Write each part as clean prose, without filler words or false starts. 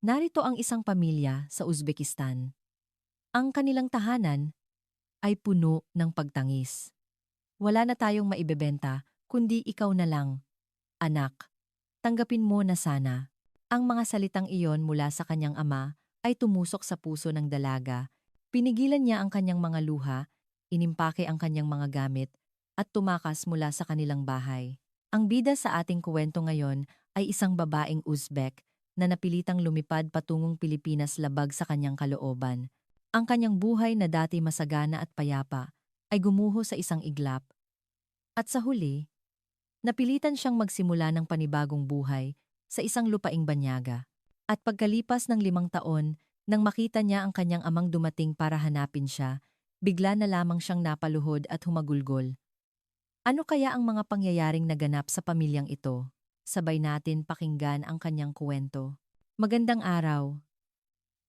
Narito ang isang pamilya sa Uzbekistan. Ang kanilang tahanan ay puno ng pagtangis. Wala na tayong maibebenta, kundi ikaw na lang. Anak, tanggapin mo na sana. Ang mga salitang iyon mula sa kanyang ama ay tumusok sa puso ng dalaga. Pinigilan niya ang kanyang mga luha, inimpake ang kanyang mga gamit, at tumakas mula sa kanilang bahay. Ang bida sa ating kuwento ngayon ay isang babaeng Uzbek na napilitang lumipad patungong Pilipinas labag sa kanyang kalooban. Ang kanyang buhay na dati masagana at payapa ay gumuho sa isang iglap. At sa huli, napilitan siyang magsimula ng panibagong buhay sa isang lupaing banyaga. At pagkalipas ng 5 taon, nang makita niya ang kanyang amang dumating para hanapin siya, bigla na lamang siyang napaluhod at humagulgol. Ano kaya ang mga pangyayaring naganap sa pamilyang ito? Sabay natin pakinggan ang kanyang kuwento. Magandang araw.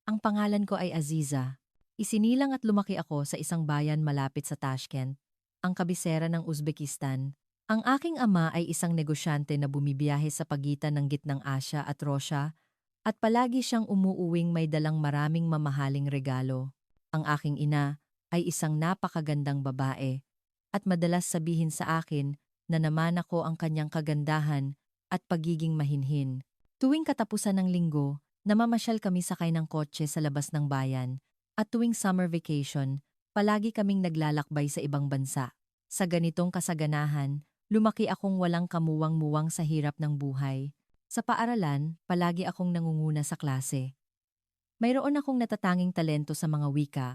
Ang pangalan ko ay Aziza. Isinilang at lumaki ako sa isang bayan malapit sa Tashkent, ang kabisera ng Uzbekistan. Ang aking ama ay isang negosyante na bumibiyahe sa pagitan ng gitnang Asya at Rusya at palagi siyang umuuwing may dalang maraming mamahaling regalo. Ang aking ina ay isang napakagandang babae at madalas sabihin sa akin na naman ako ang kanyang kagandahan at pagiging mahinhin. Tuwing katapusan ng linggo, namamasyal kami sakay ng kotse sa labas ng bayan at tuwing summer vacation, palagi kaming naglalakbay sa ibang bansa. Sa ganitong kasaganahan, lumaki akong walang kamuwang-muwang sa hirap ng buhay. Sa paaralan, palagi akong nangunguna sa klase. Mayroon akong natatanging talento sa mga wika.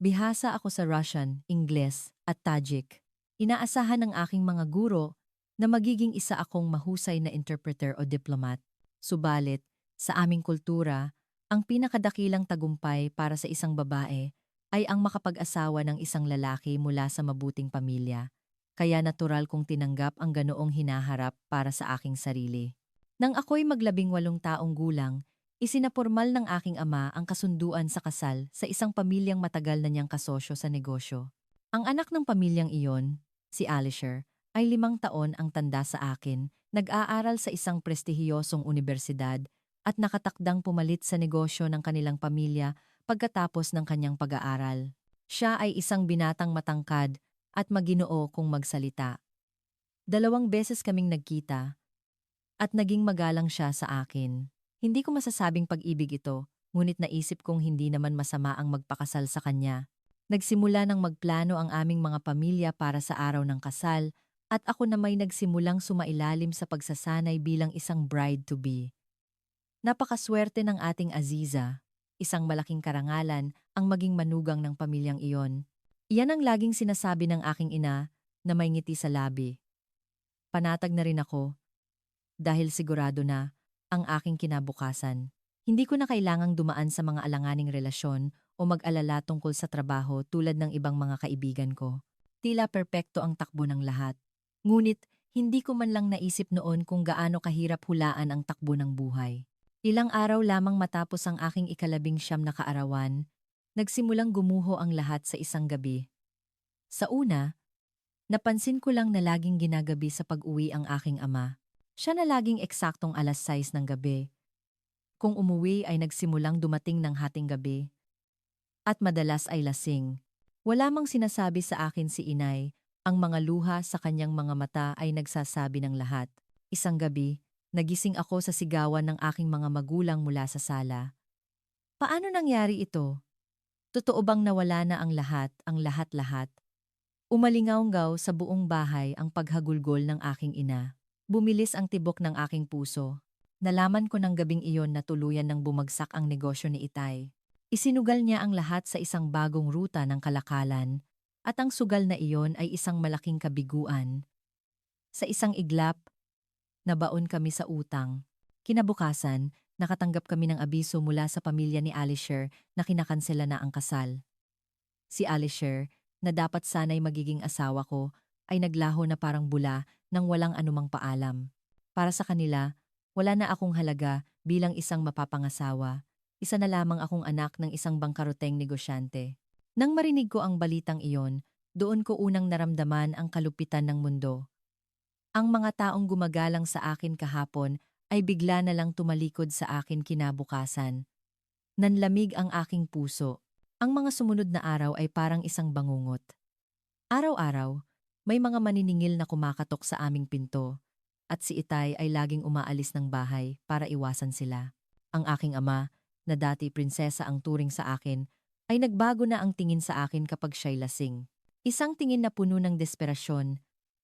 Bihasa ako sa Russian, Ingles, at Tajik. Inaasahan ng aking mga guro na magiging isa akong mahusay na interpreter o diplomat. Subalit, sa aming kultura, ang pinakadakilang tagumpay para sa isang babae ay ang makapag-asawa ng isang lalaki mula sa mabuting pamilya. Kaya natural kong tinanggap ang ganoong hinaharap para sa aking sarili. Nang ako'y mag-18 taong gulang, isinapormal ng aking ama ang kasunduan sa kasal sa isang pamilyang matagal na niyang kasosyo sa negosyo. Ang anak ng pamilyang iyon, si Alisher, ay 5 taon ang tanda sa akin, nag-aaral sa isang prestihiyosong unibersidad at nakatakdang pumalit sa negosyo ng kanilang pamilya pagkatapos ng kanyang pag-aaral. Siya ay isang binatang matangkad at maginoo kung magsalita. 2 beses kaming nagkita at naging magalang siya sa akin. Hindi ko masasabing pag-ibig ito, ngunit naisip kong hindi naman masama ang magpakasal sa kanya. Nagsimula ng magplano ang aming mga pamilya para sa araw ng kasal at ako na may nagsimulang sumailalim sa pagsasanay bilang isang bride-to-be. Napakaswerte ng ating Aziza, isang malaking karangalan ang maging manugang ng pamilyang iyon. Iyan ang laging sinasabi ng aking ina na may ngiti sa labi. Panatag na rin ako dahil sigurado na ang aking kinabukasan. Hindi ko na kailangang dumaan sa mga alanganing relasyon o mag-alala tungkol sa trabaho tulad ng ibang mga kaibigan ko. Tila perpekto ang takbo ng lahat. Ngunit, hindi ko man lang naisip noon kung gaano kahirap hulaan ang takbo ng buhay. Ilang araw lamang matapos ang aking 19 na kaarawan, nagsimulang gumuho ang lahat sa isang gabi. Sa una, napansin ko lang na laging ginagabi sa pag-uwi ang aking ama. Siya na laging eksaktong 6:00 ng gabi. Kung umuwi ay nagsimulang dumating ng hating gabi. At madalas ay lasing. Wala mang sinasabi sa akin si inay, ang mga luha sa kanyang mga mata ay nagsasabi ng lahat. Isang gabi, nagising ako sa sigawan ng aking mga magulang mula sa sala. Paano nangyari ito? Totoo bang nawala na ang lahat-lahat? Umalingaw-ngaw sa buong bahay ang paghagulgol ng aking ina. Bumilis ang tibok ng aking puso. Nalaman ko ng gabing iyon na tuluyan ng bumagsak ang negosyo ni Itay. Isinugal niya ang lahat sa isang bagong ruta ng kalakalan, at ang sugal na iyon ay isang malaking kabiguan. Sa isang iglap, nabaon kami sa utang. Kinabukasan, nakatanggap kami ng abiso mula sa pamilya ni Alisher na kinakansela na ang kasal. Si Alisher, na dapat sana'y magiging asawa ko, ay naglaho na parang bula nang walang anumang paalam. Para sa kanila, wala na akong halaga bilang isang mapapangasawa. Isa na lamang akong anak ng isang bangkaroteng negosyante. Nang marinig ko ang balitang iyon, doon ko unang naramdaman ang kalupitan ng mundo. Ang mga taong gumagalang sa akin kahapon ay bigla na lang tumalikod sa akin kinabukasan. Nanlamig ang aking puso. Ang mga sumunod na araw ay parang isang bangungot. Araw-araw, may mga maniningil na kumakatok sa aming pinto, at si Itay ay laging umaalis ng bahay para iwasan sila. Ang aking ama, na dati prinsesa ang turing sa akin, ay nagbago na ang tingin sa akin kapag siya'y lasing. Isang tingin na puno ng desperasyon,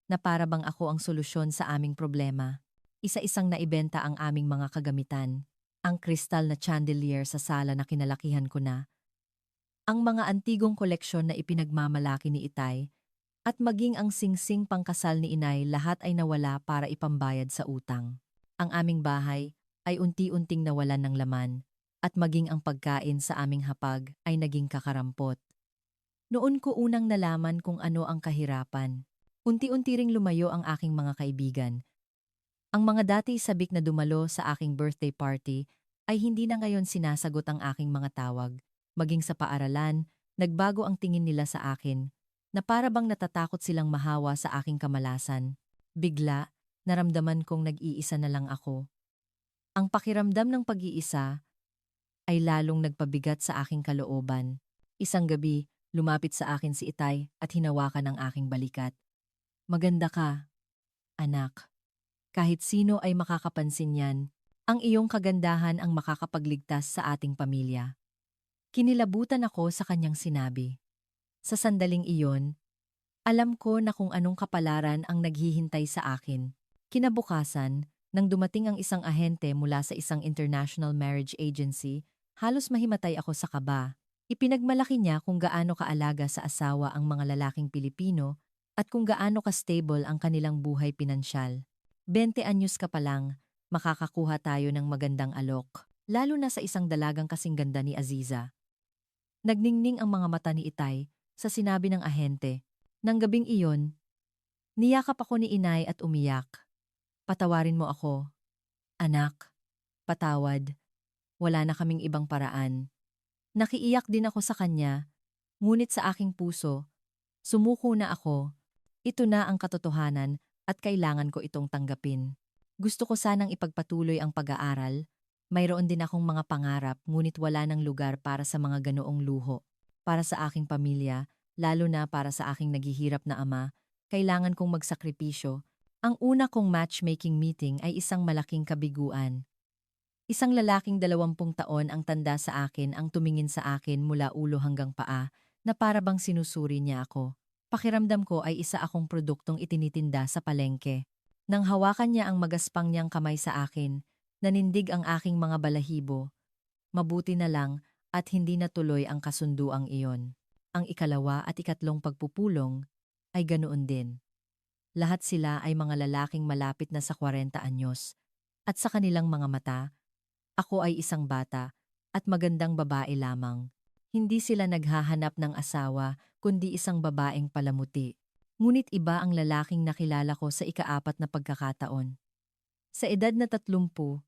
na para bang ako ang solusyon sa aming problema. Isa-isang naibenta ang aming mga kagamitan. Ang kristal na chandelier sa sala na kinalakihan ko na, ang mga antigong koleksyon na ipinagmamalaki ni Itay, at maging ang singsing pangkasal ni Inay lahat ay nawala para ipambayad sa utang. Ang aming bahay ay unti-unting nawalan ng laman, at maging ang pagkain sa aming hapag ay naging kakarampot. Noon ko unang nalaman kung ano ang kahirapan. Unti-unti ring lumayo ang aking mga kaibigan. Ang mga dati sabik na dumalo sa aking birthday party ay hindi na ngayon sinasagot ang aking mga tawag. Maging sa paaralan, nagbago ang tingin nila sa akin, na para bang natatakot silang mahawa sa aking kamalasan. Bigla, naramdaman kong nag-iisa na lang ako. Ang pakiramdam ng pag-iisa ay lalong nagpabigat sa aking kalooban. Isang gabi, lumapit sa akin si Itay at hinawakan ang aking balikat. "Maganda ka, anak. Kahit sino ay makakapansin yan. Ang iyong kagandahan ang makakapagligtas sa ating pamilya." Kinilabutan ako sa kanyang sinabi. Sa sandaling iyon, alam ko na kung anong kapalaran ang naghihintay sa akin. Kinabukasan, nang dumating ang isang ahente mula sa isang international marriage agency, halos mahimatay ako sa kaba. Ipinagmalaki niya kung gaano kaalaga sa asawa ang mga lalaking Pilipino at kung gaano ka-stable ang kanilang buhay pinansyal. 20 anyos ka pa lang, makakakuha tayo ng magandang alok, lalo na sa isang dalagang kasing ganda ni Aziza. Nagningning ang mga mata ni Itay sa sinabi ng ahente. Nang gabing iyon, niyakap ako ni Inay at umiyak. "Patawarin mo ako, anak. Patawad. Wala na kaming ibang paraan." Nakiiyak din ako sa kanya, ngunit sa aking puso, sumuko na ako. Ito na ang katotohanan at kailangan ko itong tanggapin. Gusto ko sanang ipagpatuloy ang pag-aaral. Mayroon din akong mga pangarap ngunit wala ng lugar para sa mga ganoong luho. Para sa aking pamilya, lalo na para sa aking naghihirap na ama, kailangan kong magsakripisyo. Ang una kong matchmaking meeting ay isang malaking kabiguan. Isang lalaking 20 taon ang tanda sa akin ang tumingin sa akin mula ulo hanggang paa na para bang sinusuri niya ako. Pakiramdam ko ay isa akong produktong itinitinda sa palengke. Nang hawakan niya ang magaspang niyang kamay sa akin, nanindig ang aking mga balahibo. Mabuti na lang at hindi natuloy ang kasunduang iyon. Ang ikalawa at ikatlong pagpupulong ay ganoon din. Lahat sila ay mga lalaking malapit na sa 40 anyos. At sa kanilang mga mata, ako ay isang bata at magandang babae lamang. Hindi sila naghahanap ng asawa kundi isang babaeng palamuti. Ngunit iba ang lalaking nakilala ko sa ikaapat na pagkakataon. Sa edad na 30,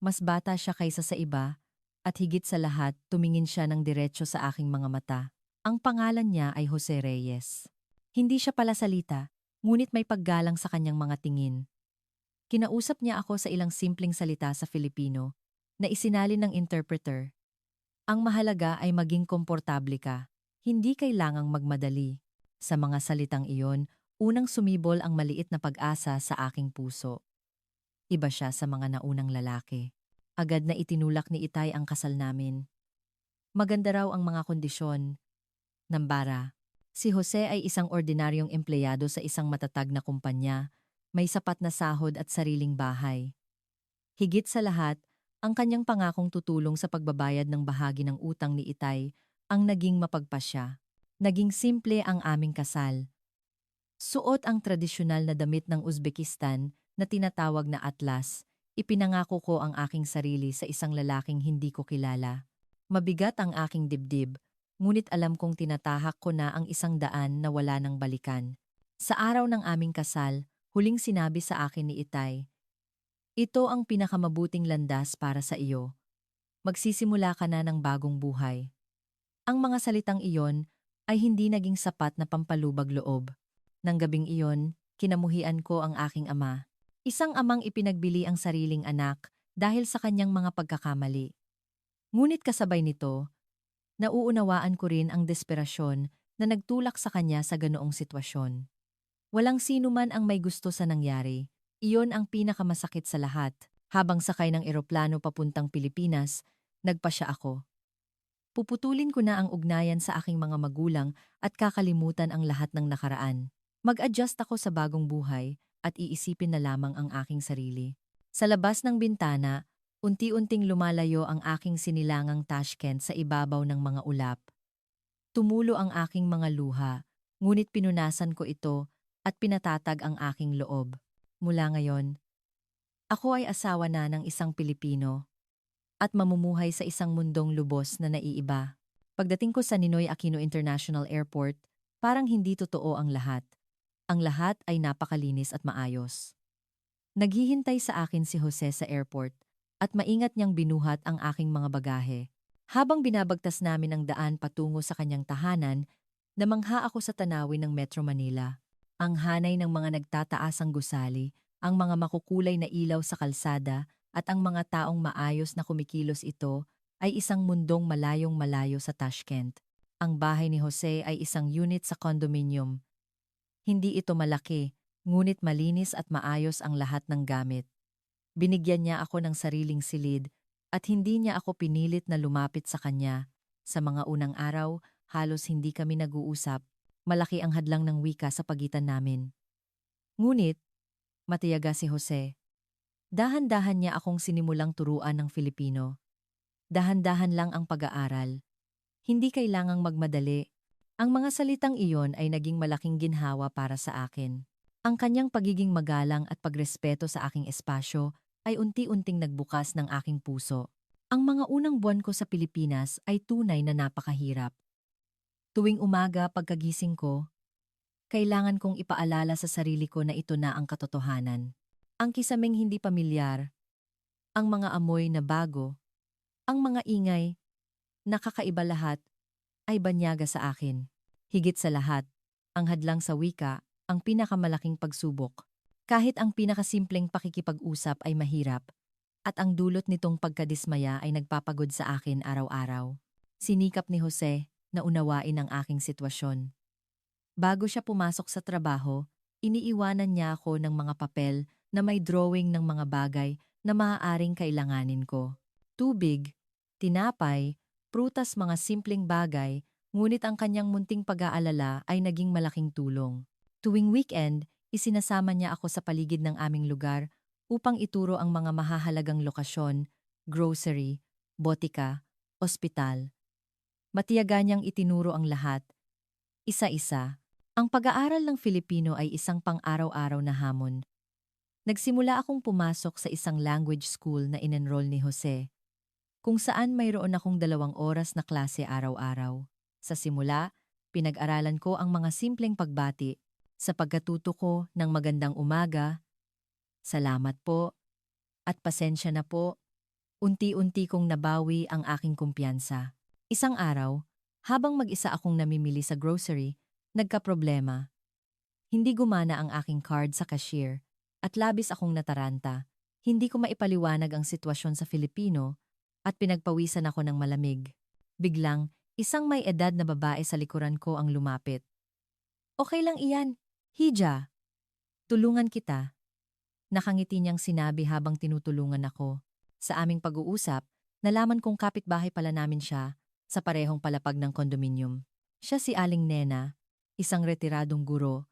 mas bata siya kaysa sa iba at higit sa lahat tumingin siya ng diretso sa aking mga mata. Ang pangalan niya ay Jose Reyes. Hindi siya palasalita, ngunit may paggalang sa kanyang mga tingin. Kinausap niya ako sa ilang simpleng salita sa Filipino na isinalin ng interpreter. Ang mahalaga ay maging komportable ka. Hindi kailangang magmadali. Sa mga salitang iyon, unang sumibol ang maliit na pag-asa sa aking puso. Iba siya sa mga naunang lalaki. Agad na itinulak ni Itay ang kasal namin. Maganda raw ang mga kondisyon. Nambara. Si Jose ay isang ordinaryong empleyado sa isang matatag na kumpanya, may sapat na sahod at sariling bahay. Higit sa lahat, ang kanyang pangakong tutulong sa pagbabayad ng bahagi ng utang ni Itay ang naging mapagpasya. Naging simple ang aming kasal. Suot ang tradisyonal na damit ng Uzbekistan na tinatawag na atlas. Ipinangako ko ang aking sarili sa isang lalaking hindi ko kilala. Mabigat ang aking dibdib, ngunit alam kong tinatahak ko na ang isang daan na wala nang balikan. Sa araw ng aming kasal, huling sinabi sa akin ni Itay, "Ito ang pinakamabuting landas para sa iyo. Magsisimula ka na ng bagong buhay." Ang mga salitang iyon ay hindi naging sapat na pampalubag loob. Nang gabing iyon, kinamuhian ko ang aking ama. Isang amang ipinagbili ang sariling anak dahil sa kanyang mga pagkakamali. Ngunit kasabay nito, nauunawaan ko rin ang desperasyon na nagtulak sa kanya sa ganoong sitwasyon. Walang sino man ang may gusto sa nangyari. Iyon ang pinakamasakit sa lahat. Habang sakay ng eroplano papuntang Pilipinas, nagpasya ako. Puputulin ko na ang ugnayan sa aking mga magulang at kakalimutan ang lahat ng nakaraan. Mag-adjust ako sa bagong buhay at iisipin na lamang ang aking sarili. Sa labas ng bintana, unti-unting lumalayo ang aking sinilangang Tashkent sa ibabaw ng mga ulap. Tumulo ang aking mga luha, ngunit pinunasan ko ito at pinatatag ang aking loob. Mula ngayon, ako ay asawa na ng isang Pilipino at mamumuhay sa isang mundong lubos na naiiba. Pagdating ko sa Ninoy Aquino International Airport, parang hindi totoo ang lahat. Ang lahat ay napakalinis at maayos. Naghihintay sa akin si Jose sa airport at maingat niyang binuhat ang aking mga bagahe. Habang binabagtas namin ang daan patungo sa kanyang tahanan, namangha ako sa tanawin ng Metro Manila. Ang hanay ng mga nagtataasang gusali, ang mga makukulay na ilaw sa kalsada, at ang mga taong maayos na kumikilos ito ay isang mundong malayong malayo sa Tashkent. Ang bahay ni Jose ay isang unit sa condominium. Hindi ito malaki, ngunit malinis at maayos ang lahat ng gamit. Binigyan niya ako ng sariling silid at hindi niya ako pinilit na lumapit sa kanya. Sa mga unang araw, halos hindi kami nag-uusap. Malaki ang hadlang ng wika sa pagitan namin. Ngunit, matiyaga si Jose. Dahan-dahan niya akong sinimulang turuan ng Filipino. Dahan-dahan lang ang pag-aaral. Hindi kailangang magmadali. Ang mga salitang iyon ay naging malaking ginhawa para sa akin. Ang kanyang pagiging magalang at pagrespeto sa aking espasyo ay unti-unting nagbukas ng aking puso. Ang mga unang buwan ko sa Pilipinas ay tunay na napakahirap. Tuwing umaga pagkagising ko, kailangan kong ipaalala sa sarili ko na ito na ang katotohanan. Ang kisaming hindi pamilyar, ang mga amoy na bago, ang mga ingay, nakakaiba lahat, ay banyaga sa akin. Higit sa lahat, ang hadlang sa wika, ang pinakamalaking pagsubok. Kahit ang pinakasimpleng pakikipag-usap ay mahirap, at ang dulot nitong pagkadismaya ay nagpapagod sa akin araw-araw. Sinikap ni Jose na unawain ang aking sitwasyon. Bago siya pumasok sa trabaho, iniiwanan niya ako ng mga papel na may drawing ng mga bagay na maaaring kailanganin ko. Tubig, tinapay, prutas, mga simpleng bagay, ngunit ang kanyang munting pag-aalala ay naging malaking tulong. Tuwing weekend, isinasama niya ako sa paligid ng aming lugar upang ituro ang mga mahahalagang lokasyon, grocery, botika, ospital. Matiyaga niyang itinuro ang lahat, isa-isa. Ang pag-aaral ng Filipino ay isang pang-araw-araw na hamon. Nagsimula akong pumasok sa isang language school na inenroll ni Jose, kung saan mayroon akong 2 oras na klase araw-araw. Sa simula, pinag-aralan ko ang mga simpleng pagbati. Sa pagkatuto ko ng magandang umaga, salamat po, at pasensya na po, unti-unti kong nabawi ang aking kumpiyansa. Isang araw, habang mag-isa akong namimili sa grocery, nagkaproblema. Hindi gumana ang aking card sa cashier at labis akong nataranta. Hindi ko maipaliwanag ang sitwasyon sa Filipino at pinagpawisan ako ng malamig. Biglang, isang may edad na babae sa likuran ko ang lumapit. Okay lang iyan, Hija. Tulungan kita. Nakangiti niyang sinabi habang tinutulungan ako. Sa aming pag-uusap, nalaman kong kapitbahay pala namin siya sa parehong palapag ng kondominium. Siya si Aling Nena, isang retiradong guro,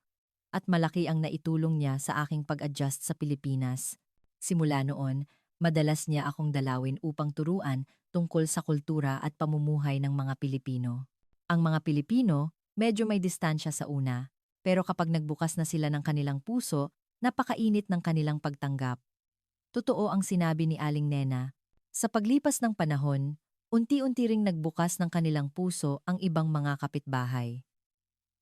at malaki ang naitulong niya sa aking pag-adjust sa Pilipinas. Simula noon, madalas niya akong dalawin upang turuan tungkol sa kultura at pamumuhay ng mga Pilipino. Ang mga Pilipino, medyo may distansya sa una, pero kapag nagbukas na sila ng kanilang puso, napakainit ng kanilang pagtanggap. Totoo ang sinabi ni Aling Nena. Sa paglipas ng panahon, unti-unti ring nagbukas ng kanilang puso ang ibang mga kapitbahay.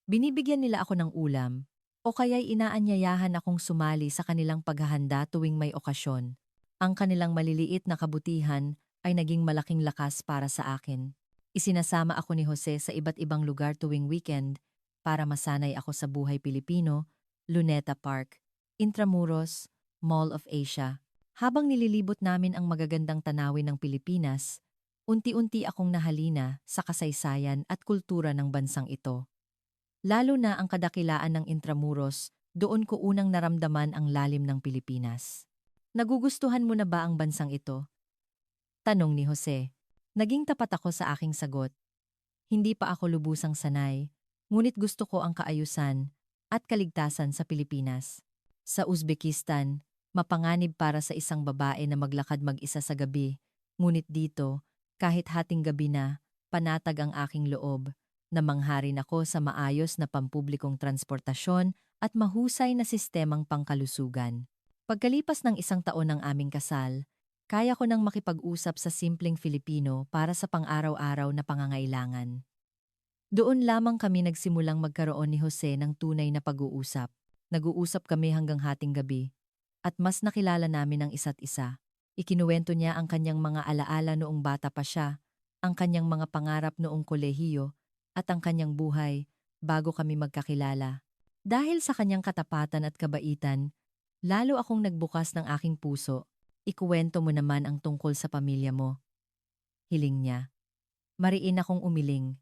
Binibigyan nila ako ng ulam, o kaya'y inaanyayahan akong sumali sa kanilang paghahanda tuwing may okasyon. Ang kanilang maliliit na kabutihan ay naging malaking lakas para sa akin. Isinasama ako ni Jose sa iba't ibang lugar tuwing weekend para masanay ako sa buhay Pilipino, Luneta Park, Intramuros, Mall of Asia. Habang nililibot namin ang magagandang tanawin ng Pilipinas, unti-unti akong nahalina sa kasaysayan at kultura ng bansang ito. Lalo na ang kadakilaan ng Intramuros, doon ko unang naramdaman ang lalim ng Pilipinas. Nagugustuhan mo na ba ang bansang ito? Tanong ni Jose. Naging tapat ako sa aking sagot. Hindi pa ako lubusang sanay, ngunit gusto ko ang kaayusan at kaligtasan sa Pilipinas. Sa Uzbekistan, mapanganib para sa isang babae na maglakad mag-isa sa gabi, ngunit dito, kahit hating gabi na, panatag ang aking loob. Namangharin ako sa maayos na pampublikong transportasyon at mahusay na sistemang pangkalusugan. Pagkalipas ng 1 taon ng aming kasal, kaya ko nang makipag-usap sa simpleng Filipino para sa pang-araw-araw na pangangailangan. Doon lamang kami nagsimulang magkaroon ni Jose ng tunay na pag-uusap. Nag-uusap kami hanggang hating gabi, at mas nakilala namin ang isa't isa. Ikinuwento niya ang kanyang mga alaala noong bata pa siya, ang kanyang mga pangarap noong kolehiyo, at ang kanyang buhay bago kami magkakilala. Dahil sa kanyang katapatan at kabaitan, lalo akong nagbukas ng aking puso. Ikuwento mo naman ang tungkol sa pamilya mo. Hiling niya. Mariin akong umiling.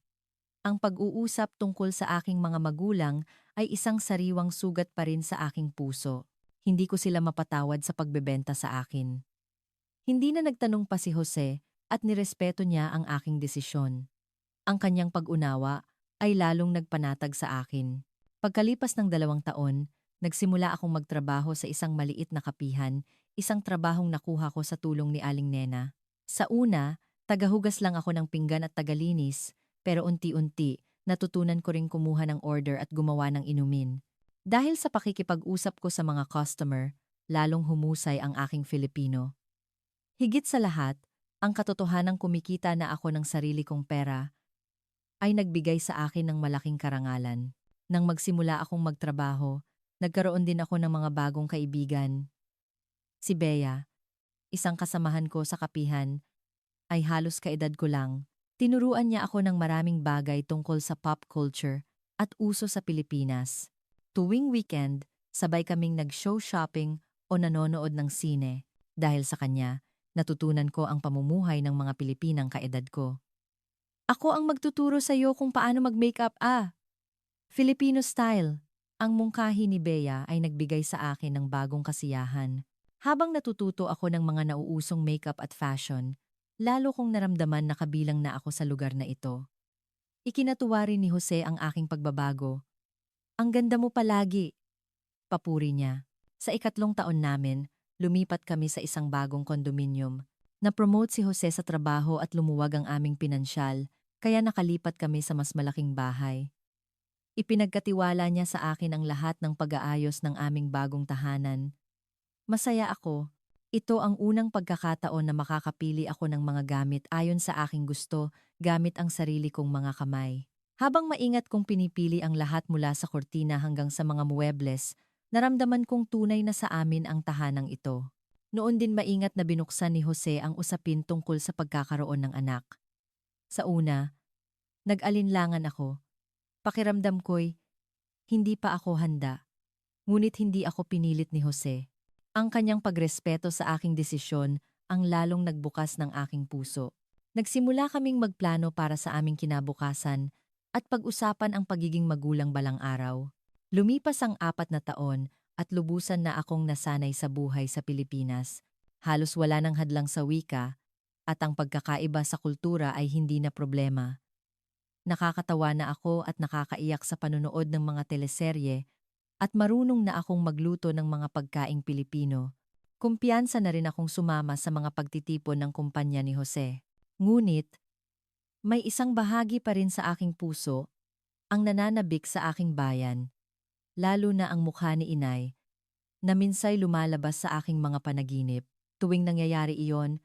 Ang pag-uusap tungkol sa aking mga magulang ay isang sariwang sugat pa rin sa aking puso. Hindi ko sila mapatawad sa pagbebenta sa akin. Hindi na nagtanong pa si Jose at nirespeto niya ang aking desisyon. Ang kanyang pag-unawa ay lalong nagpanatag sa akin. Pagkalipas ng 2 taon, nagsimula akong magtrabaho sa isang maliit na kapihan, isang trabahong nakuha ko sa tulong ni Aling Nena. Sa una, tagahugas lang ako ng pinggan at tagalinis, pero unti-unti, natutunan ko ring kumuha ng order at gumawa ng inumin. Dahil sa pakikipag-usap ko sa mga customer, lalong humusay ang aking Filipino. Higit sa lahat, ang katotohanang kumikita na ako ng sarili kong pera ay nagbigay sa akin ng malaking karangalan. Nang magsimula akong magtrabaho, nagkaroon din ako ng mga bagong kaibigan. Si Bea, isang kasamahan ko sa kapihan, ay halos kaedad ko lang. Tinuruan niya ako ng maraming bagay tungkol sa pop culture at uso sa Pilipinas. Tuwing weekend, sabay kaming nag-show shopping o nanonood ng sine. Dahil sa kanya, natutunan ko ang pamumuhay ng mga Pilipinang kaedad ko. Ako ang magtuturo sa iyo kung paano mag-makeup Filipino style. Ang mungkahi ni Bea ay nagbigay sa akin ng bagong kasiyahan. Habang natututo ako ng mga nauusong makeup at fashion, lalo kong naramdaman na kabilang na ako sa lugar na ito. Ikinatuwa rin ni Jose ang aking pagbabago. Ang ganda mo palagi, papuri niya. Sa 3 taon namin, lumipat kami sa isang bagong kondominium. Na-promote si Jose sa trabaho at lumuwag ang aming pinansyal, kaya nakalipat kami sa mas malaking bahay. Ipinagkatiwala niya sa akin ang lahat ng pag-aayos ng aming bagong tahanan. Masaya ako. Ito ang unang pagkakataon na makakapili ako ng mga gamit ayon sa aking gusto, gamit ang sarili kong mga kamay. Habang maingat kong pinipili ang lahat mula sa kortina hanggang sa mga muebles, naramdaman kong tunay na sa amin ang tahanang ito. Noon din maingat na binuksan ni Jose ang usapin tungkol sa pagkakaroon ng anak. Sa una, nag-alinlangan ako. Pakiramdam ko'y hindi pa ako handa. Ngunit hindi ako pinilit ni Jose. Ang kanyang pagrespeto sa aking desisyon ang lalong nagbukas ng aking puso. Nagsimula kaming magplano para sa aming kinabukasan at pag-usapan ang pagiging magulang balang araw. Lumipas ang 4 na taon at lubusan na akong nasanay sa buhay sa Pilipinas. Halos wala nang hadlang sa wika at ang pagkakaiba sa kultura ay hindi na problema. Nakakatawa na ako at nakakaiyak sa panonood ng mga teleserye at marunong na akong magluto ng mga pagkaing Pilipino. Kumpiyansa na rin akong sumama sa mga pagtitipon ng kumpanya ni Jose. Ngunit, may isang bahagi pa rin sa aking puso, ang nananabik sa aking bayan, lalo na ang mukha ni Inay, na minsay lumalabas sa aking mga panaginip. Tuwing nangyayari iyon,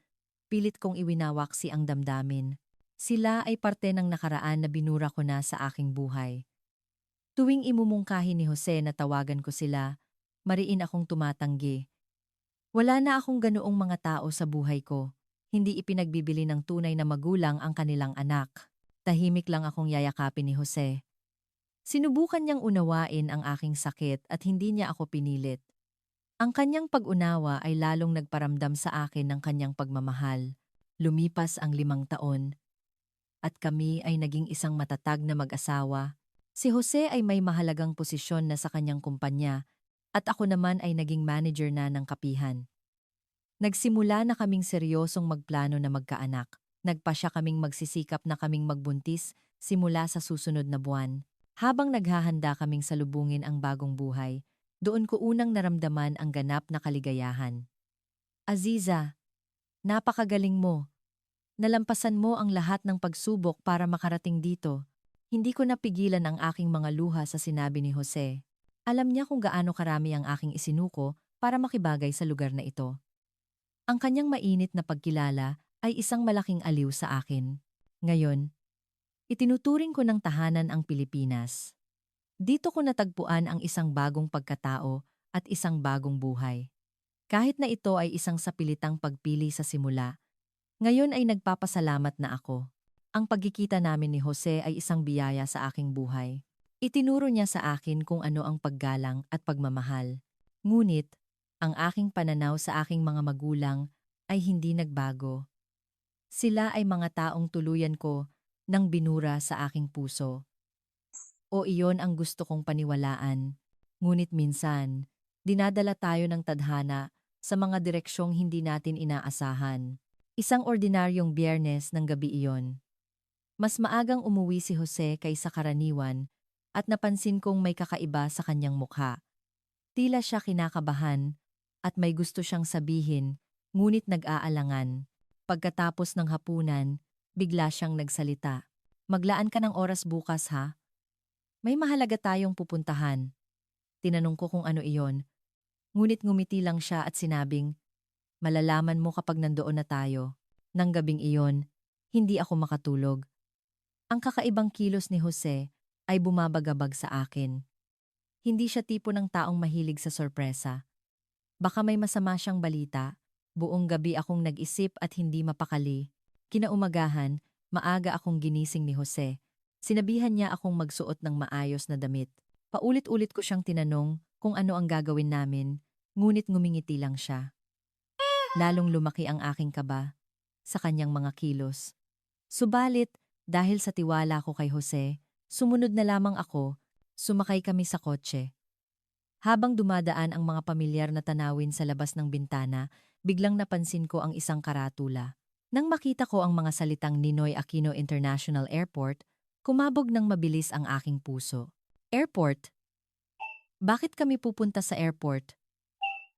pilit kong iwinawaksi ang damdamin. Sila ay parte ng nakaraan na binura ko na sa aking buhay. Tuwing imumungkahi ni Jose na tawagan ko sila, mariin akong tumatanggi. Wala na akong ganoong mga tao sa buhay ko. Hindi ipinagbibili ng tunay na magulang ang kanilang anak. Tahimik lang akong yayakapin ni Jose. Sinubukan niyang unawain ang aking sakit at hindi niya ako pinilit. Ang kanyang pag-unawa ay lalong nagparamdam sa akin ng kanyang pagmamahal. Lumipas ang 5 taon at kami ay naging isang matatag na mag-asawa. Si Jose ay may mahalagang posisyon na sa kanyang kumpanya at ako naman ay naging manager na ng kapihan. Nagsimula na kaming seryosong magplano na magkaanak. Nagpasya kaming magsisikap na kaming magbuntis simula sa susunod na buwan. Habang naghahanda kaming salubungin ang bagong buhay, doon ko unang naramdaman ang ganap na kaligayahan. Aziza, napakagaling mo. Nalampasan mo ang lahat ng pagsubok para makarating dito. Hindi ko napigilan ang aking mga luha sa sinabi ni Jose. Alam niya kung gaano karami ang aking isinuko para makibagay sa lugar na ito. Ang kanyang mainit na pagkilala ay isang malaking aliw sa akin. Ngayon, itinuturing ko ng tahanan ang Pilipinas. Dito ko natagpuan ang isang bagong pagkatao at isang bagong buhay. Kahit na ito ay isang sapilitang pagpili sa simula, ngayon ay nagpapasalamat na ako. Ang pagkikita namin ni Jose ay isang biyaya sa aking buhay. Itinuro niya sa akin kung ano ang paggalang at pagmamahal. Ngunit, ang aking pananaw sa aking mga magulang ay hindi nagbago. Sila ay mga taong tuluyan ko nang binura sa aking puso. O iyon ang gusto kong paniwalaan. Ngunit minsan, dinadala tayo ng tadhana sa mga direksyong hindi natin inaasahan. Isang ordinaryong Biyernes ng gabi iyon. Mas maagang umuwi si Jose kaysa karaniwan at napansin kong may kakaiba sa kanyang mukha. Tila siya kinakabahan at may gusto siyang sabihin, ngunit nag-aalangan. Pagkatapos ng hapunan, bigla siyang nagsalita. Maglaan ka ng oras bukas ha? May mahalaga tayong pupuntahan. Tinanong ko kung ano iyon. Ngunit ngumiti lang siya at sinabing, malalaman mo kapag nandoon na tayo. Nang gabing iyon, hindi ako makatulog. Ang kakaibang kilos ni Jose ay bumabagabag sa akin. Hindi siya tipo ng taong mahilig sa sorpresa. Baka may masama siyang balita. Buong gabi akong nag-isip at hindi mapakali. Kinaumagahan, maaga akong ginising ni Jose. Sinabihan niya akong magsuot ng maayos na damit. Paulit-ulit ko siyang tinanong kung ano ang gagawin namin, ngunit ngumingiti lang siya. Lalong lumaki ang aking kaba sa kanyang mga kilos. Subalit, dahil sa tiwala ko kay Jose, sumunod na lamang ako, sumakay kami sa kotse. Habang dumadaan ang mga pamilyar na tanawin sa labas ng bintana, biglang napansin ko ang isang karatula. Nang makita ko ang mga salitang Ninoy Aquino International Airport, kumabog ng mabilis ang aking puso. Airport? Bakit kami pupunta sa airport?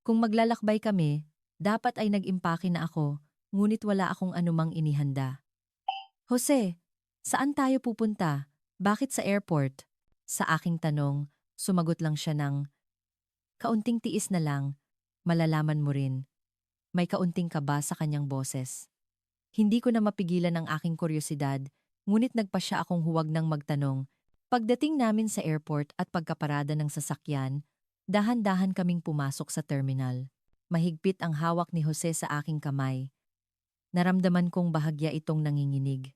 Kung maglalakbay kami, dapat ay nag-impake na ako, ngunit wala akong anumang inihanda. Jose, saan tayo pupunta? Bakit sa airport? Sa aking tanong, sumagot lang siya ng, kaunting tiis na lang, malalaman mo rin. May kaunting kaba sa kanyang boses. Hindi ko na mapigilan ang aking kuryosidad, ngunit nagpa siya akong huwag nang magtanong. Pagdating namin sa airport at pagkaparada ng sasakyan, dahan-dahan kaming pumasok sa terminal. Mahigpit ang hawak ni Jose sa aking kamay. Naramdaman kong bahagya itong nanginginig.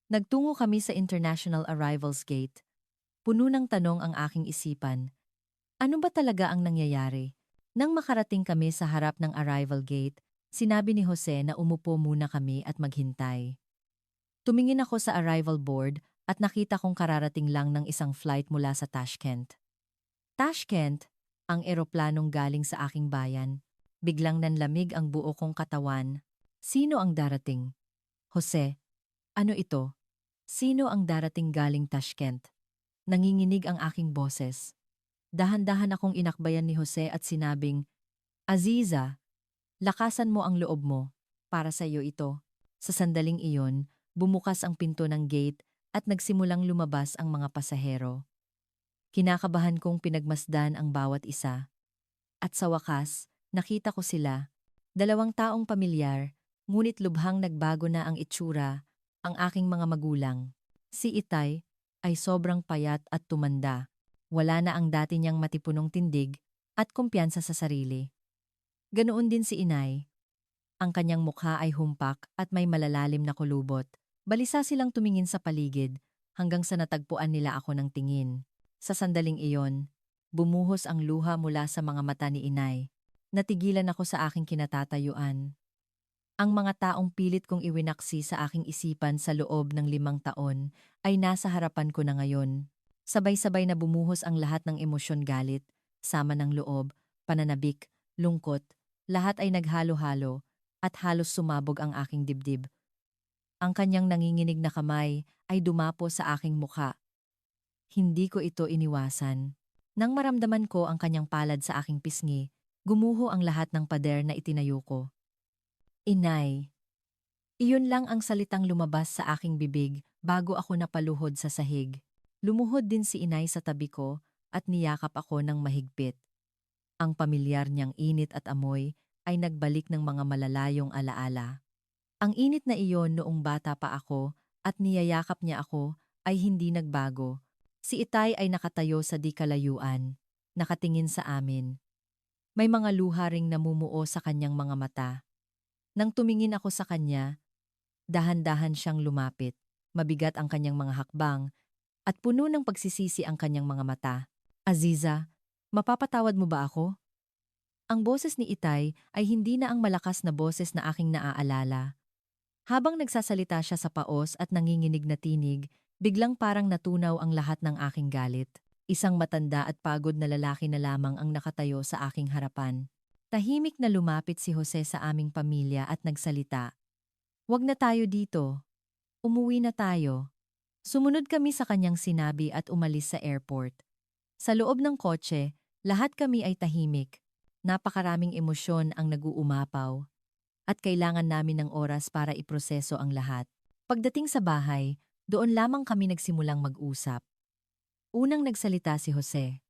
Nagtungo kami sa International Arrivals Gate. Puno ng tanong ang aking isipan. Ano ba talaga ang nangyayari? Nang makarating kami sa harap ng arrival gate, sinabi ni Jose na umupo muna kami at maghintay. Tumingin ako sa arrival board at nakita kong kararating lang ng isang flight mula sa Tashkent. Tashkent, ang eroplanong galing sa aking bayan. Biglang nanlamig ang buo kong katawan. Sino ang darating? Jose, ano ito? Sino ang darating galing Tashkent? Nanginginig ang aking boses. Dahan-dahan akong inakbayan ni Jose at sinabing, Aziza, lakasan mo ang loob mo. Para sa iyo ito. Sa sandaling iyon, bumukas ang pinto ng gate at nagsimulang lumabas ang mga pasahero. Kinakabahan kong pinagmasdan ang bawat isa. At sa wakas, nakita ko sila. 2 taong pamilyar, ngunit lubhang nagbago na ang itsura, ang aking mga magulang. Si Itay ay sobrang payat at tumanda. Wala na ang dati niyang matipunong tindig at kumpiyansa sa sarili. Ganoon din si Inay. Ang kanyang mukha ay humpak at may malalalim na kulubot. Balisa silang tumingin sa paligid hanggang sa natagpuan nila ako ng tingin. Sa sandaling iyon, bumuhos ang luha mula sa mga mata ni Inay. Natigilan ako sa aking kinatatayuan. Ang mga taong pilit kong iwinaksi sa aking isipan sa loob ng 5 taon ay nasa harapan ko na ngayon. Sabay-sabay na bumuhos ang lahat ng emosyon, galit, sama ng loob, pananabik, lungkot, lahat ay naghalo-halo at halos sumabog ang aking dibdib. Ang kanyang nanginginig na kamay ay dumapo sa aking mukha. Hindi ko ito iniwasan. Nang maramdaman ko ang kanyang palad sa aking pisngi, gumuho ang lahat ng pader na itinayo ko. Inay. Iyon lang ang salitang lumabas sa aking bibig bago ako napaluhod sa sahig. Lumuhod din si inay sa tabi ko at niyakap ako ng mahigpit. Ang pamilyar niyang init at amoy ay nagbalik ng mga malalayong alaala. Ang init na iyon noong bata pa ako at niyayakap niya ako ay hindi nagbago. Si Itay ay nakatayo sa di kalayuan, nakatingin sa amin. May mga luha ring namumuo sa kanyang mga mata. Nang tumingin ako sa kanya, dahan-dahan siyang lumapit. Mabigat ang kanyang mga hakbang at puno ng pagsisisi ang kanyang mga mata. Aziza, mapapatawad mo ba ako? Ang boses ni Itay ay hindi na ang malakas na boses na aking naaalala. Habang nagsasalita siya sa paos at nanginginig na tinig, biglang parang natunaw ang lahat ng aking galit. Isang matanda at pagod na lalaki na lamang ang nakatayo sa aking harapan. Tahimik na lumapit si Jose sa aming pamilya at nagsalita. "Wag na tayo dito. Umuwi na tayo." Sumunod kami sa kanyang sinabi at umalis sa airport. Sa loob ng kotse, lahat kami ay tahimik. Napakaraming emosyon ang nag-uumapaw at kailangan namin ng oras para iproseso ang lahat. Pagdating sa bahay, doon lamang kami nagsimulang mag-usap. Unang nagsalita si Jose.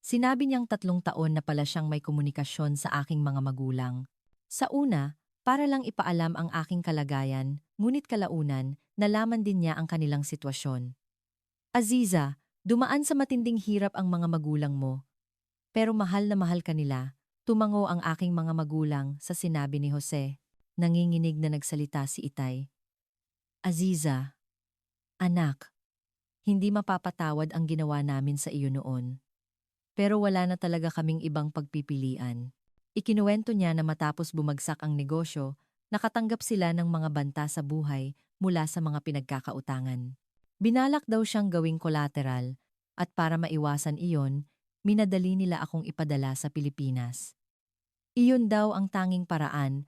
Sinabi niyang 3 taon na pala siyang may komunikasyon sa aking mga magulang. Sa una, para lang ipaalam ang aking kalagayan, ngunit kalaunan, nalaman din niya ang kanilang sitwasyon. "Aziza, dumaan sa matinding hirap ang mga magulang mo. Pero mahal na mahal ka nila." Tumango ang aking mga magulang sa sinabi ni Jose. Nanginginig na nagsalita si Itay. "Aziza, anak, hindi mapapatawad ang ginawa namin sa iyo noon. Pero wala na talaga kaming ibang pagpipilian." Ikinuwento niya na matapos bumagsak ang negosyo, nakatanggap sila ng mga banta sa buhay mula sa mga pinagkakautangan. Binalak daw siyang gawing collateral at para maiwasan iyon, minadali nila akong ipadala sa Pilipinas. Iyon daw ang tanging paraan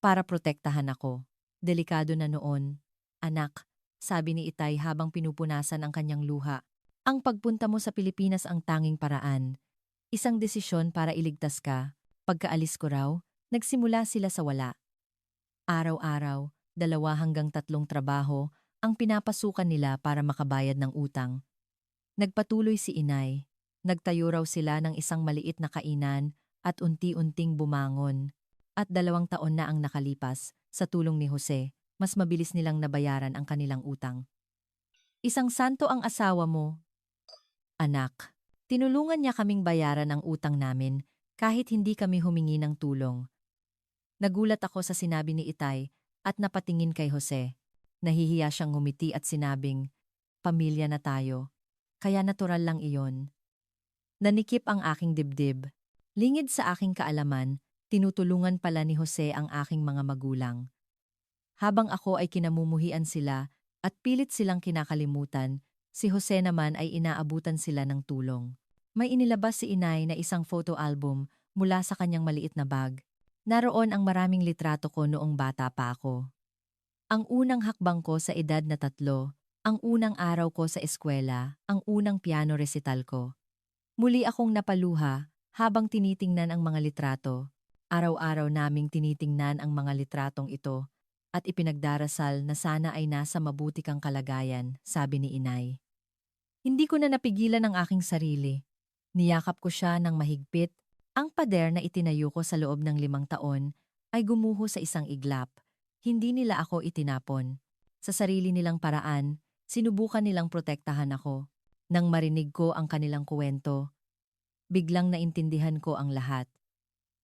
para protektahan ako. Delikado na noon. "Anak," sabi ni Itay habang pinupunasan ang kanyang luha. "Ang pagpunta mo sa Pilipinas ang tanging paraan. Isang desisyon para iligtas ka." Pagkaalis ko raw, nagsimula sila sa wala. Araw-araw, 2 hanggang 3 trabaho ang pinapasukan nila para makabayad ng utang. Nagpatuloy si inay. Nagtayo raw sila ng isang maliit na kainan at unti-unting bumangon. At 2 taon na ang nakalipas, sa tulong ni Jose, mas mabilis nilang nabayaran ang kanilang utang. "Isang santo ang asawa mo, anak." Tinulungan niya kaming bayaran ang utang namin kahit hindi kami humingi ng tulong. Nagulat ako sa sinabi ni Itay at napatingin kay Jose. Nahihiya siyang ngumiti at sinabing, "Pamilya na tayo. Kaya natural lang iyon." Nanikip ang aking dibdib. Lingid sa aking kaalaman, tinutulungan pala ni Jose ang aking mga magulang. Habang ako ay kinamumuhian sila at pilit silang kinakalimutan, si Jose naman ay inaabutan sila ng tulong. May inilabas si inay na isang photo album mula sa kanyang maliit na bag. Naroon ang maraming litrato ko noong bata pa ako. Ang unang hakbang ko sa edad na 3, ang unang araw ko sa eskwela, ang unang piano recital ko. Muli akong napaluha habang tinitingnan ang mga litrato. Araw-araw naming tinitingnan ang mga litratong ito at ipinagdarasal na sana ay nasa mabuti kang kalagayan, sabi ni inay. Hindi ko na napigilan ang aking sarili. Niyakap ko siya ng mahigpit. Ang pader na itinayo ko sa loob ng 5 taon ay gumuho sa isang iglap. Hindi nila ako itinapon. Sa sarili nilang paraan, sinubukan nilang protektahan ako. Nang marinig ko ang kanilang kuwento, biglang naintindihan ko ang lahat.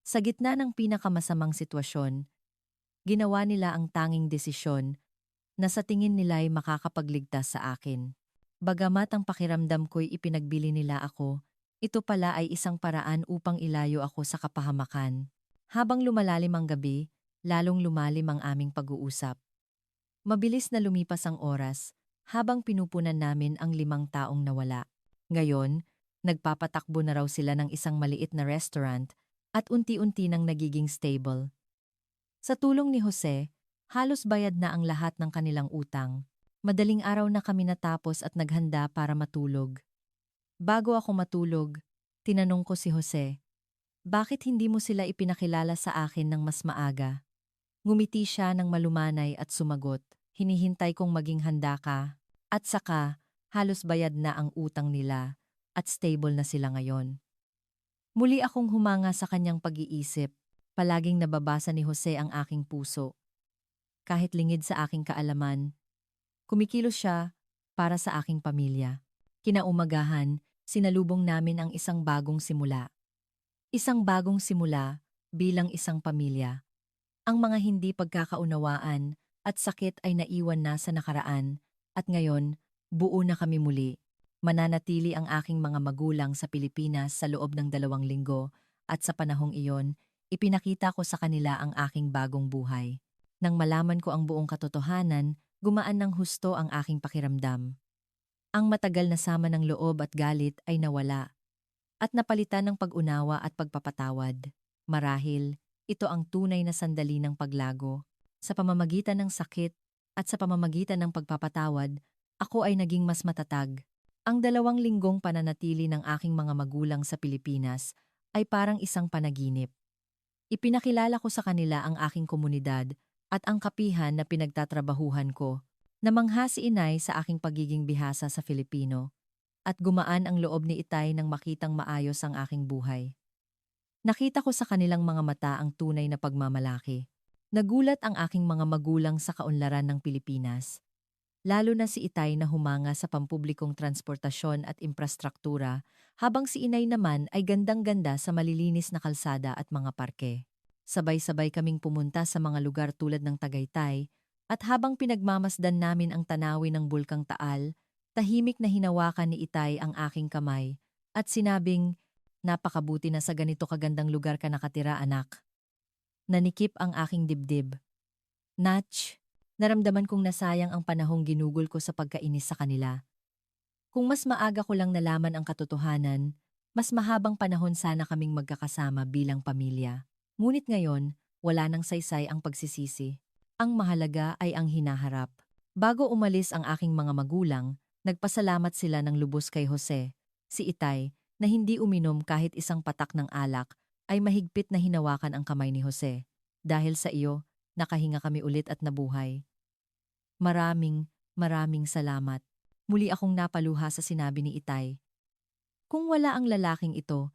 Sa gitna ng pinakamasamang sitwasyon, ginawa nila ang tanging desisyon na sa tingin nila'y makakapagligtas sa akin. Bagamat ang pakiramdam ko'y ipinagbili nila ako, Ito pala ay isang paraan upang ilayo ako sa kapahamakan. Habang lumalalim ang gabi, lalong lumalim ang aming pag-uusap. Mabilis na lumipas ang oras, habang pinupunan namin ang 5 taong nawala. Ngayon, nagpapatakbo na raw sila ng isang maliit na restaurant at unti-unti nang nagiging stable. Sa tulong ni Jose, halos bayad na ang lahat ng kanilang utang. Madaling araw na kami natapos at naghanda para matulog. Bago ako matulog, tinanong ko si Jose, bakit hindi mo sila ipinakilala sa akin ng mas maaga? Ngumiti siya ng malumanay at sumagot, hinihintay kong maging handa ka. At saka, halos bayad na ang utang nila at stable na sila ngayon. Muli akong humanga sa kanyang pag-iisip. Palaging nababasa ni Jose ang aking puso. Kahit lingid sa aking kaalaman, kumikilos siya para sa aking pamilya. Kinaumagahan, sinalubong namin ang isang bagong simula. Isang bagong simula bilang isang pamilya. Ang mga hindi pagkakaunawaan at sakit ay naiwan na sa nakaraan at ngayon, buo na kami muli. Mananatili ang aking mga magulang sa Pilipinas sa loob ng 2 linggo at sa panahong iyon, ipinakita ko sa kanila ang aking bagong buhay. Nang malaman ko ang buong katotohanan, gumaan ng husto ang aking pakiramdam. Ang matagal na sama ng loob at galit ay nawala at napalitan ng pag-unawa at pagpapatawad. Marahil, ito ang tunay na sandali ng paglago. Sa pamamagitan ng sakit at sa pamamagitan ng pagpapatawad, ako ay naging mas matatag. Ang 2 linggong pananatili ng aking mga magulang sa Pilipinas ay parang isang panaginip. Ipinakilala ko sa kanila ang aking komunidad at ang kapihan na pinagtatrabahuhan ko. Namangha si inay sa aking pagiging bihasa sa Filipino at gumaan ang loob ni itay nang makitang maayos ang aking buhay. Nakita ko sa kanilang mga mata ang tunay na pagmamalaki. Nagulat ang aking mga magulang sa kaunlaran ng Pilipinas. Lalo na si itay na humanga sa pampublikong transportasyon at infrastruktura, habang si inay naman ay gandang-ganda sa malilinis na kalsada at mga parke. Sabay-sabay kaming pumunta sa mga lugar tulad ng Tagaytay, at habang pinagmamasdan namin ang tanawin ng Bulkang Taal, tahimik na hinawakan ni itay ang aking kamay at sinabing, napakabuti na sa ganito kagandang lugar ka nakatira, anak. Nanikip ang aking dibdib. Natch, naramdaman kong nasayang ang panahong ginugol ko sa pagkainis sa kanila. Kung mas maaga ko lang nalaman ang katotohanan, mas mahabang panahon sana kaming magkakasama bilang pamilya. Ngunit ngayon, wala nang saysay ang pagsisisi. Ang mahalaga ay ang hinaharap. Bago umalis ang aking mga magulang, nagpasalamat sila ng lubos kay Jose. Si itay, na hindi uminom kahit isang patak ng alak, ay mahigpit na hinawakan ang kamay ni Jose. Dahil sa iyo, nakahinga kami ulit at nabuhay. Maraming salamat. Muli akong napaluha sa sinabi ni itay. Kung wala ang lalaking ito,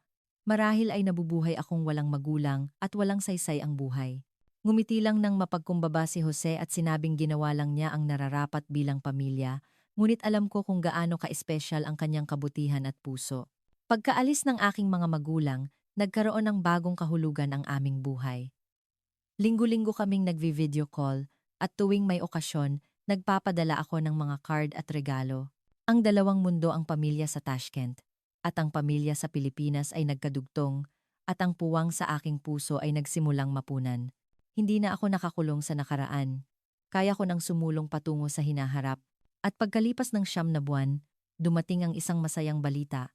marahil ay nabubuhay akong walang magulang at walang saysay ang buhay. Ngumiti lang ng mapagkumbaba si Jose at sinabing ginawa lang niya ang nararapat bilang pamilya, ngunit alam ko kung gaano ka-espesyal ang kanyang kabutihan at puso. Pagkaalis ng aking mga magulang, nagkaroon ng bagong kahulugan ang aming buhay. Linggo-linggo kaming nagvi-video call at tuwing may okasyon, nagpapadala ako ng mga card at regalo. Ang 2 mundo ang pamilya sa Tashkent at ang pamilya sa Pilipinas ay nagkadugtong at ang puwang sa aking puso ay nagsimulang mapunan. Hindi na ako nakakulong sa nakaraan. Kaya ko nang sumulong patungo sa hinaharap at pagkalipas ng 9 na buwan, dumating ang isang masayang balita.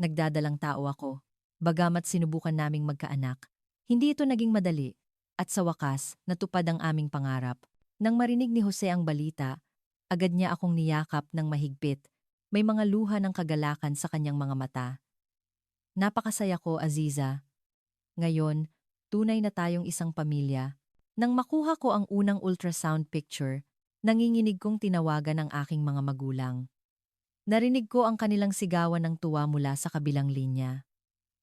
Nagdadalang tao ako. Bagamat sinubukan naming magkaanak, hindi ito naging madali at sa wakas natupad ang aming pangarap. Nang marinig ni Jose ang balita, agad niya akong niyakap ng mahigpit. May mga luha ng kagalakan sa kanyang mga mata. Napakasaya ko, Aziza. Ngayon, tunay na tayong isang pamilya. Nang makuha ko ang unang ultrasound picture, nanginginig kong tinawagan ang aking mga magulang. Narinig ko ang kanilang sigawan ng tuwa mula sa kabilang linya.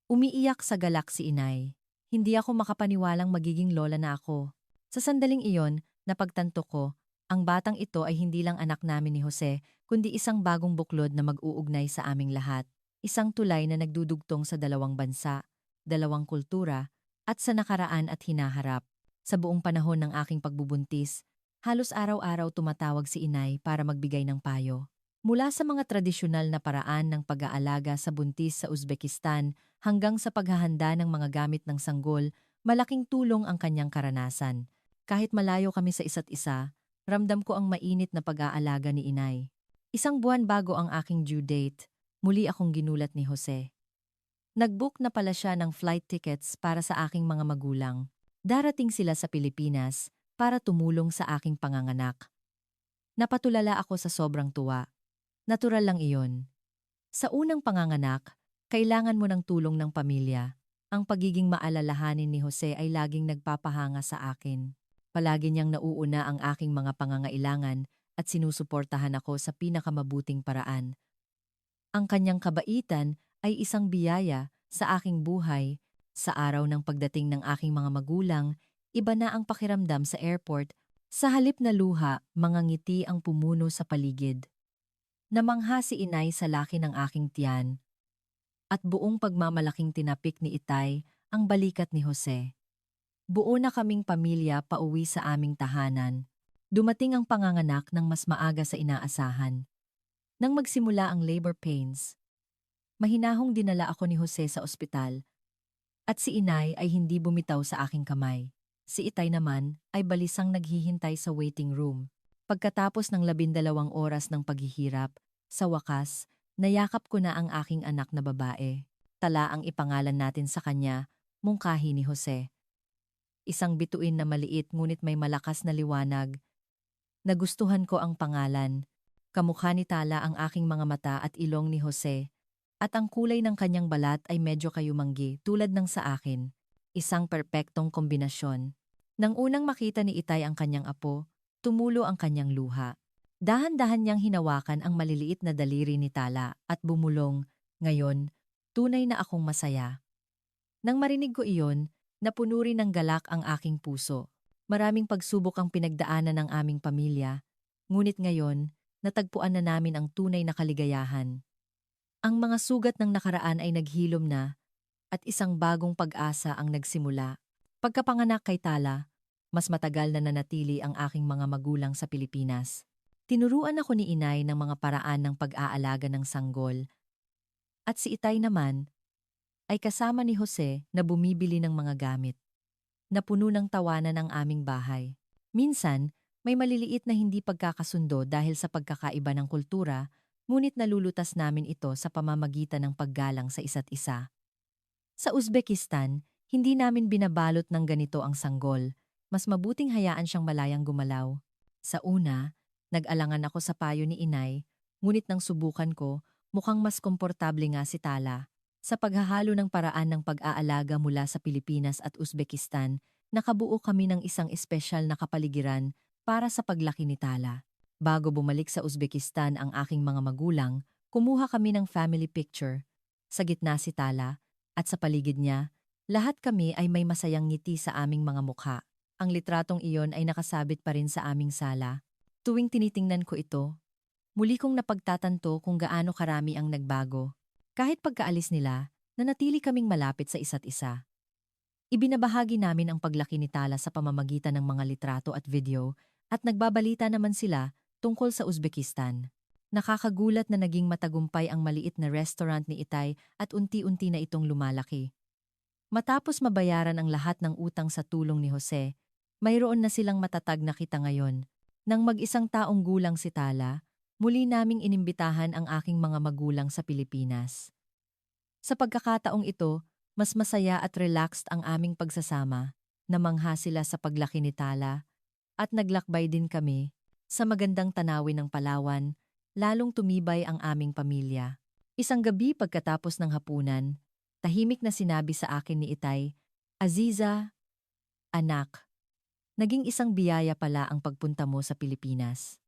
Umiiyak sa galak si inay. Hindi ako makapaniwalang magiging lola na ako. Sa sandaling iyon, napagtanto ko, ang batang ito ay hindi lang anak namin ni Jose, kundi isang bagong buklod na mag-uugnay sa aming lahat. Isang tulay na nagdudugtong sa 2 bansa, 2 kultura, at sa nakaraan at hinaharap. Sa buong panahon ng aking pagbubuntis, halos araw-araw tumatawag si inay para magbigay ng payo. Mula sa mga tradisyonal na paraan ng pag-aalaga sa buntis sa Uzbekistan hanggang sa paghahanda ng mga gamit ng sanggol, malaking tulong ang kanyang karanasan. Kahit malayo kami sa isa't isa, ramdam ko ang mainit na pag-aalaga ni inay. Isang buwan bago ang aking due date, muli akong ginulat ni Jose. Nag-book na pala siya ng flight tickets para sa aking mga magulang. Darating sila sa Pilipinas para tumulong sa aking panganganak. Napatulala ako sa sobrang tuwa. Natural lang iyon. Sa unang panganganak, kailangan mo ng tulong ng pamilya. Ang pagiging maalalahanin ni Jose ay laging nagpapahanga sa akin. Palagi niyang nauuna ang aking mga pangangailangan at sinusuportahan ako sa pinakamabuting paraan. Ang kanyang kabaitan ay isang biyaya sa aking buhay. Sa araw ng pagdating ng aking mga magulang, iba na ang pakiramdam sa airport. Sa halip na luha, mga ngiti ang pumuno sa paligid. Namangha si inay sa laki ng aking tiyan at buong pagmamalaking tinapik ni itay ang balikat ni Jose. Buo na kaming pamilya pauwi sa aming tahanan. Dumating ang panganganak ng mas maaga sa inaasahan. Nang magsimula ang labor pains, mahinahong dinala ako ni Jose sa ospital at si inay ay hindi bumitaw sa aking kamay. Si itay naman ay balisang naghihintay sa waiting room. Pagkatapos ng 12 oras ng paghihirap, sa wakas, nayakap ko na ang aking anak na babae. Tala ang ipangalan natin sa kanya, mungkahi ni Jose. Isang bituin na maliit ngunit may malakas na liwanag. Nagustuhan ko ang pangalan. Kamukha ni Tala ang aking mga mata at ilong ni Jose. At ang kulay ng kanyang balat ay medyo kayumanggi tulad ng sa akin. Isang perpektong kombinasyon. Nang unang makita ni Itay ang kanyang apo, tumulo ang kanyang luha. Dahan-dahan niyang hinawakan ang maliliit na daliri ni Tala at bumulong, ngayon, tunay na akong masaya. Nang marinig ko iyon, napuno rin ng galak ang aking puso. Maraming pagsubok ang pinagdaanan ng aming pamilya, ngunit ngayon, natagpuan na namin ang tunay na kaligayahan. Ang mga sugat ng nakaraan ay naghilom na, at isang bagong pag-asa ang nagsimula. Pagkapanganak kay Tala, mas matagal na nanatili ang aking mga magulang sa Pilipinas. Tinuruan ako ni inay ng mga paraan ng pag-aalaga ng sanggol. At si itay naman ay kasama ni Jose na bumibili ng mga gamit. Napuno ng tawanan ang aming bahay. Minsan, may maliliit na hindi pagkakasundo dahil sa pagkakaiba ng kultura, ngunit nalulutas namin ito sa pamamagitan ng paggalang sa isa't isa. Sa Uzbekistan, hindi namin binabalot ng ganito ang sanggol. Mas mabuting hayaan siyang malayang gumalaw. Sa una, nag-alangan ako sa payo ni inay, ngunit nang subukan ko, mukhang mas komportable nga si Tala. Sa paghahalo ng paraan ng pag-aalaga mula sa Pilipinas at Uzbekistan, nakabuo kami ng isang espesyal na kapaligiran para sa paglaki ni Tala. Bago bumalik sa Uzbekistan ang aking mga magulang, kumuha kami ng family picture. Sa gitna si Tala, at sa paligid niya, lahat kami ay may masayang ngiti sa aming mga mukha. Ang litratong iyon ay nakasabit pa rin sa aming sala. Tuwing tinitingnan ko ito, muli kong napagtatanto kung gaano karami ang nagbago. Kahit pagkaalis nila, nanatili kaming malapit sa isa't isa. Ibinabahagi namin ang paglaki ni Tala sa pamamagitan ng mga litrato at video at nagbabalita naman sila tungkol sa Uzbekistan. Nakakagulat na naging matagumpay ang maliit na restaurant ni Itay at unti-unti na itong lumalaki. Matapos mabayaran ang lahat ng utang sa tulong ni Jose, mayroon na silang matatag na kita ngayon. Nang mag-isang taong gulang si Tala, muli naming inimbitahan ang aking mga magulang sa Pilipinas. Sa pagkakataong ito, mas masaya at relaxed ang aming pagsasama. Namangha sila sa paglaki ni Tala at naglakbay din kami sa magandang tanawin ng Palawan, lalong tumibay ang aming pamilya. Isang gabi pagkatapos ng hapunan, tahimik na sinabi sa akin ni Itay, "Aziza, anak, naging isang biyaya pala ang pagpunta mo sa Pilipinas."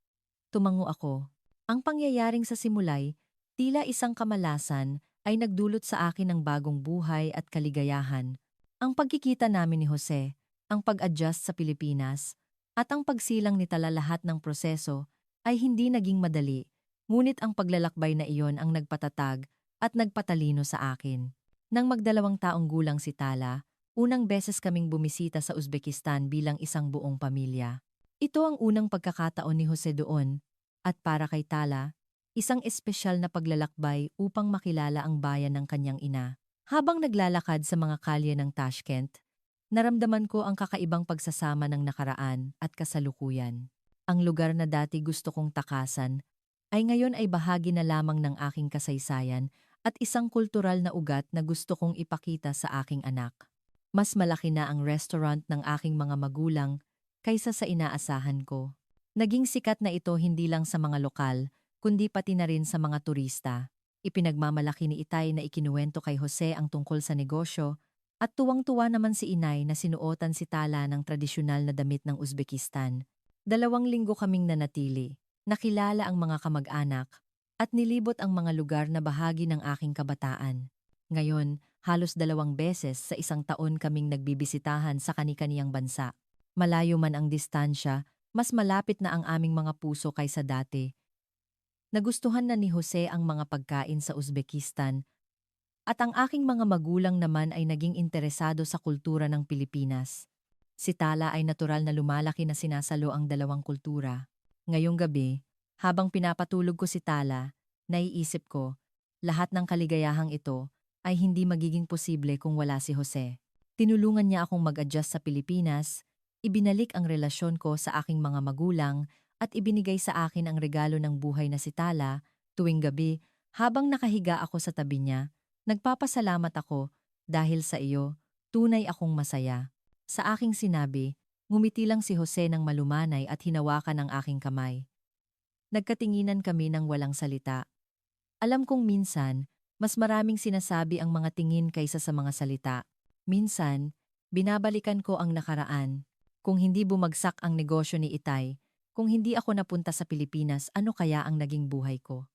Tumango ako. Ang pangyayaring sa simulay, tila isang kamalasan, ay nagdulot sa akin ng bagong buhay at kaligayahan. Ang pagkikita namin ni Jose, ang pag-adjust sa Pilipinas, at ang pagsilang ni Tala lahat ng proseso ay hindi naging madali, ngunit ang paglalakbay na iyon ang nagpatatag at nagpatalino sa akin. Nang magdalawang taong gulang si Tala, unang beses kaming bumisita sa Uzbekistan bilang isang buong pamilya. Ito ang unang pagkakataon ni Jose doon, at para kay Tala, isang espesyal na paglalakbay upang makilala ang bayan ng kanyang ina. Habang naglalakad sa mga kalye ng Tashkent, naramdaman ko ang kakaibang pagsasama ng nakaraan at kasalukuyan. Ang lugar na dati gusto kong takasan ay ngayon ay bahagi na lamang ng aking kasaysayan at isang kultural na ugat na gusto kong ipakita sa aking anak. Mas malaki na ang restaurant ng aking mga magulang kaysa sa inaasahan ko. Naging sikat na ito hindi lang sa mga lokal, kundi pati na rin sa mga turista. Ipinagmamalaki ni Itay na ikinuwento kay Jose ang tungkol sa negosyo at tuwang-tuwa naman si Inay na sinuotan si Tala ng tradisyonal na damit ng Uzbekistan. 2 linggo kaming nanatili, nakilala ang mga kamag-anak, at nilibot ang mga lugar na bahagi ng aking kabataan. Ngayon, halos 2 beses sa isang taon kaming nagbibisitahan sa kani-kaniyang bansa. Malayo man ang distansya, mas malapit na ang aming mga puso kaysa dati. Nagustuhan na ni Jose ang mga pagkain sa Uzbekistan at ang aking mga magulang naman ay naging interesado sa kultura ng Pilipinas. Si Tala ay natural na lumalaki na sinasalo ang dalawang kultura. Ngayong gabi, habang pinapatulog ko si Tala, naiisip ko, lahat ng kaligayahang ito ay hindi magiging posible kung wala si Jose. Tinulungan niya akong mag-adjust sa Pilipinas, ibinalik ang relasyon ko sa aking mga magulang at ibinigay sa akin ang regalo ng buhay na si Tala. Tuwing gabi, habang nakahiga ako sa tabi niya, nagpapasalamat ako dahil sa iyo, tunay akong masaya. Sa aking sinabi, ngumiti lang si Jose ng malumanay at hinawakan ang aking kamay. Nagkatinginan kami ng walang salita. Alam kong minsan, mas maraming sinasabi ang mga tingin kaysa sa mga salita. Minsan, binabalikan ko ang nakaraan. Kung hindi bumagsak ang negosyo ni Itay, kung hindi ako napunta sa Pilipinas, ano kaya ang naging buhay ko?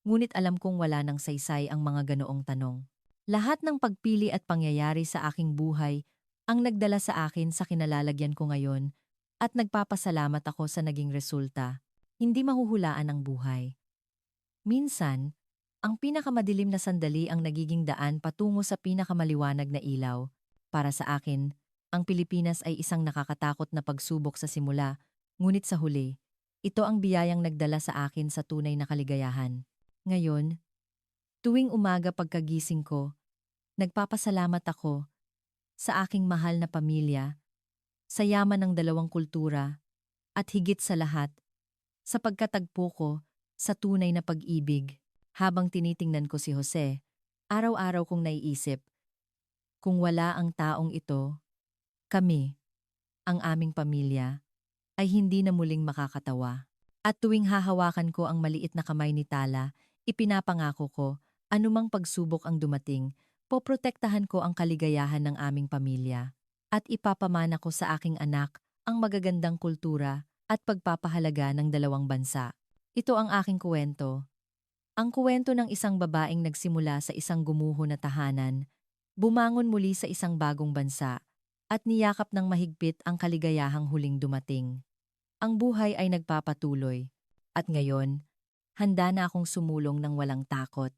Ngunit alam kong wala nang saysay ang mga ganoong tanong. Lahat ng pagpili at pangyayari sa aking buhay ang nagdala sa akin sa kinalalagyan ko ngayon at nagpapasalamat ako sa naging resulta. Hindi mahuhulaan ang buhay. Minsan, ang pinakamadilim na sandali ang nagiging daan patungo sa pinakamaliwanag na ilaw. Para sa akin, ang Pilipinas ay isang nakakatakot na pagsubok sa simula, ngunit sa huli, ito ang biyayang nagdala sa akin sa tunay na kaligayahan. Ngayon, tuwing umaga pagkagising ko, nagpapasalamat ako sa aking mahal na pamilya, sa yaman ng 2 kultura, at higit sa lahat, sa pagkatagpo ko sa tunay na pag-ibig. Habang tinitingnan ko si Jose, araw-araw kong naiisip, kung wala ang taong ito, kami, ang aming pamilya, ay hindi na muling makakatawa. At tuwing hahawakan ko ang maliit na kamay ni Tala, ipinapangako ko, anumang pagsubok ang dumating, poprotektahan ko ang kaligayahan ng aming pamilya. At ipapamana ko sa aking anak ang magagandang kultura at pagpapahalaga ng 2 bansa. Ito ang aking kwento. Ang kwento ng isang babaeng nagsimula sa isang gumuho na tahanan, bumangon muli sa isang bagong bansa, at niyakap ng mahigpit ang kaligayahang huling dumating. Ang buhay ay nagpapatuloy, at ngayon, handa na akong sumulong ng walang takot.